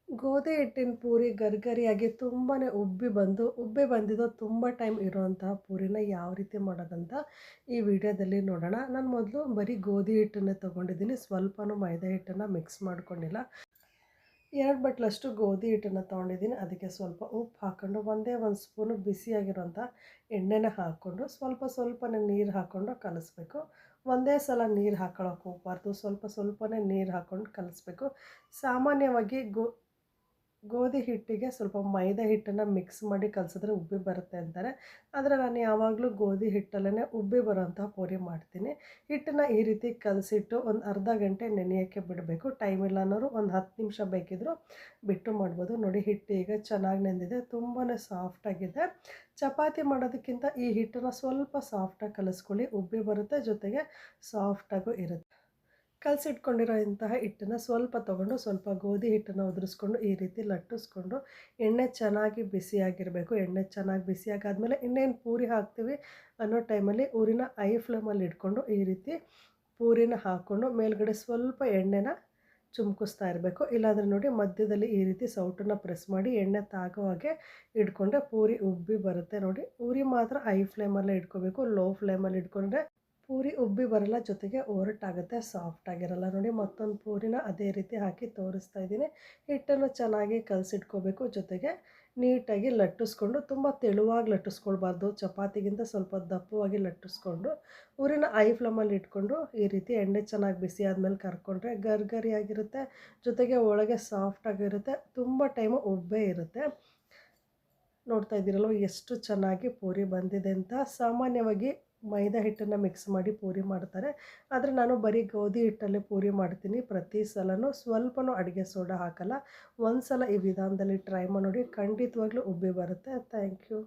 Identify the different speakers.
Speaker 1: ಗೋಧಿ ಹಿಟ್ಟಿನ ಪೂರಿ ಗರಿಗರಿಯಾಗಿ ತುಂಬಾ ಉಬ್ಬಿ ಬಂದಿದ್ದು ತುಂಬ ಟೈಮ್ ಇರೋವಂತಹ ಪೂರಿನ ಯಾವ ರೀತಿ ಮಾಡೋದಂತ ಈ ವಿಡಿಯೋದಲ್ಲಿ ನೋಡೋಣ. ನಾನು ಮೊದಲು ಬರೀ ಗೋಧಿ ಹಿಟ್ಟನ್ನೇ ತೊಗೊಂಡಿದ್ದೀನಿ, ಸ್ವಲ್ಪನೂ ಮೈದಾ ಹಿಟ್ಟನ್ನು ಮಿಕ್ಸ್ ಮಾಡ್ಕೊಂಡಿಲ್ಲ. 2 ಬಟ್ಲಷ್ಟು ಗೋಧಿ ಹಿಟ್ಟನ್ನು ತೊಗೊಂಡಿದ್ದೀನಿ. ಅದಕ್ಕೆ ಸ್ವಲ್ಪ ಉಪ್ಪು ಹಾಕ್ಕೊಂಡು ಒಂದೇ ಒಂದು ಸ್ಪೂನು ಬಿಸಿಯಾಗಿರೋಂಥ ಎಣ್ಣೆನ ಹಾಕ್ಕೊಂಡು ಸ್ವಲ್ಪನೇ ನೀರು ಹಾಕ್ಕೊಂಡು ಕಲಿಸ್ಬೇಕು. ಒಂದೇ ಸಲ ನೀರು ಹಾಕೊಳ್ಳೋಕೆ ಹೋಗಬಾರ್ದು, ಸ್ವಲ್ಪನೇ ನೀರು ಹಾಕ್ಕೊಂಡು ಕಲಿಸ್ಬೇಕು. ಸಾಮಾನ್ಯವಾಗಿ ಗೋಧಿ ಹಿಟ್ಟಿಗೆ ಸ್ವಲ್ಪ ಮೈದಾ ಹಿಟ್ಟನ್ನು ಮಿಕ್ಸ್ ಮಾಡಿ ಕಲಸಿದ್ರೆ ಉಬ್ಬಿ ಬರುತ್ತೆ ಅಂತಾರೆ. ಆದರೆ ನಾನು ಯಾವಾಗಲೂ ಗೋಧಿ ಹಿಟ್ಟಲ್ಲೇ ಉಬ್ಬಿ ಬರೋಂಥ ಪೂರಿ ಮಾಡ್ತೀನಿ. ಹಿಟ್ಟನ್ನು ಈ ರೀತಿ ಕಲಸಿಟ್ಟು ಒಂದು ಅರ್ಧ ಗಂಟೆ ನೆನೆಯೋಕ್ಕೆ ಬಿಡಬೇಕು. ಟೈಮ್ ಇಲ್ಲ ಅನ್ನೋರು ಒಂದು 10 ನಿಮಿಷ ಬೇಕಿದ್ದರೂ ಬಿಟ್ಟು ಮಾಡ್ಬೋದು. ನೋಡಿ, ಹಿಟ್ಟು ಈಗ ಚೆನ್ನಾಗಿ ನೆಂದಿದೆ, ತುಂಬಾ ಸಾಫ್ಟಾಗಿದೆ. ಚಪಾತಿ ಮಾಡೋದಕ್ಕಿಂತ ಈ ಹಿಟ್ಟನ್ನು ಸ್ವಲ್ಪ ಸಾಫ್ಟಾಗಿ ಕಲಿಸ್ಕೊಳ್ಳಿ, ಉಬ್ಬಿ ಬರುತ್ತೆ, ಜೊತೆಗೆ ಸಾಫ್ಟಾಗೂ ಇರುತ್ತೆ. ಕಲಸಿಟ್ಕೊಂಡಿರೋ ಇಂತಹ ಹಿಟ್ಟನ್ನು ಸ್ವಲ್ಪ ತೊಗೊಂಡು ಸ್ವಲ್ಪ ಗೋಧಿ ಹಿಟ್ಟನ್ನು ಉದುರಿಸ್ಕೊಂಡು ಈ ರೀತಿ ಲಟ್ಟಿಸ್ಕೊಂಡು ಎಣ್ಣೆ ಚೆನ್ನಾಗಿ ಬಿಸಿಯಾಗಿರಬೇಕು. ಎಣ್ಣೆ ಚೆನ್ನಾಗಿ ಬಿಸಿಯಾಗಾದ್ಮೇಲೆ ಇನ್ನೇನು ಪೂರಿ ಹಾಕ್ತೀವಿ ಅನ್ನೋ ಟೈಮಲ್ಲಿ ಊರಿನ ಐ ಫ್ಲೇಮಲ್ಲಿ ಇಟ್ಕೊಂಡು ಈ ರೀತಿ ಪೂರಿನ ಹಾಕ್ಕೊಂಡು ಮೇಲ್ಗಡೆ ಸ್ವಲ್ಪ ಎಣ್ಣೆನ ಚುಮ್ಕಿಸ್ತಾ ಇರಬೇಕು. ಇಲ್ಲಾಂದರೆ ನೋಡಿ, ಮಧ್ಯದಲ್ಲಿ ಈ ರೀತಿ ಸೌಟನ್ನು ಪ್ರೆಸ್ ಮಾಡಿ ಎಣ್ಣೆ ತಾಗೋ ಹಾಗೆ ಇಟ್ಕೊಂಡ್ರೆ ಪೂರಿ ಉಬ್ಬಿ ಬರುತ್ತೆ. ನೋಡಿ, ಉರಿ ಮಾತ್ರ ಐ ಫ್ಲೇಮಲ್ಲೇ ಇಟ್ಕೋಬೇಕು. ಲೋ ಫ್ಲೇಮಲ್ಲಿ ಇಟ್ಕೊಂಡ್ರೆ ಪೂರಿ ಉಬ್ಬಿ ಬರಲ್ಲ, ಜೊತೆಗೆ ಒರಟಾಗುತ್ತೆ, ಸಾಫ್ಟಾಗಿರಲ್ಲ. ನೋಡಿ, ಮತ್ತೊಂದು ಪೂರಿನ ಅದೇ ರೀತಿ ಹಾಕಿ ತೋರಿಸ್ತಾ ಇದ್ದೀನಿ. ಹಿಟ್ಟನ್ನು ಚೆನ್ನಾಗಿ ಕಲಸಿಟ್ಕೋಬೇಕು, ಜೊತೆಗೆ ನೀಟಾಗಿ ಲಟ್ಟಿಸ್ಕೊಂಡು ತುಂಬ ತೆಳುವಾಗಿ ಲಟ್ಟಿಸ್ಕೊಳ್ಬಾರ್ದು, ಚಪಾತಿಗಿಂತ ಸ್ವಲ್ಪ ದಪ್ಪವಾಗಿ ಲಟ್ಟಿಸ್ಕೊಂಡು ಊರಿನ ಐ ಫ್ಲೇಮಲ್ಲಿ ಇಟ್ಕೊಂಡು ಈ ರೀತಿ ಎಣ್ಣೆ ಚೆನ್ನಾಗಿ ಬಿಸಿ ಆದಮೇಲೆ ಕರ್ಕೊಂಡ್ರೆ ಗರಿಗರಿಯಾಗಿರುತ್ತೆ, ಜೊತೆಗೆ ಒಳಗೆ ಸಾಫ್ಟಾಗಿರುತ್ತೆ, ತುಂಬ ಟೈಮು ಉಬ್ಬೇ ಇರುತ್ತೆ. ನೋಡ್ತಾ ಇದ್ದೀರಲ್ವ ಎಷ್ಟು ಚೆನ್ನಾಗಿ ಪೂರಿ ಬಂದಿದೆ ಅಂತ. ಸಾಮಾನ್ಯವಾಗಿ ಮೈದಾ ಹಿಟ್ಟನ್ನು ಮಿಕ್ಸ್ ಮಾಡಿ ಪೂರಿ ಮಾಡ್ತಾರೆ, ಆದರೆ ನಾನು ಬರೀ ಗೋಧಿ ಹಿಟ್ಟಲ್ಲೇ ಪೂರಿ ಮಾಡ್ತೀನಿ. ಪ್ರತಿ ಸಲನೂ ಸ್ವಲ್ಪನೂ ಅಡುಗೆ ಸೋಡಾ ಹಾಕಲ್ಲ. ಒಂದು ಸಲ ಈ ವಿಧಾನದಲ್ಲಿ ಟ್ರೈ ಮಾಡಿ ನೋಡಿ, ಖಂಡಿತವಾಗ್ಲೂ ಉಬ್ಬಿ ಬರುತ್ತೆ. Thank you.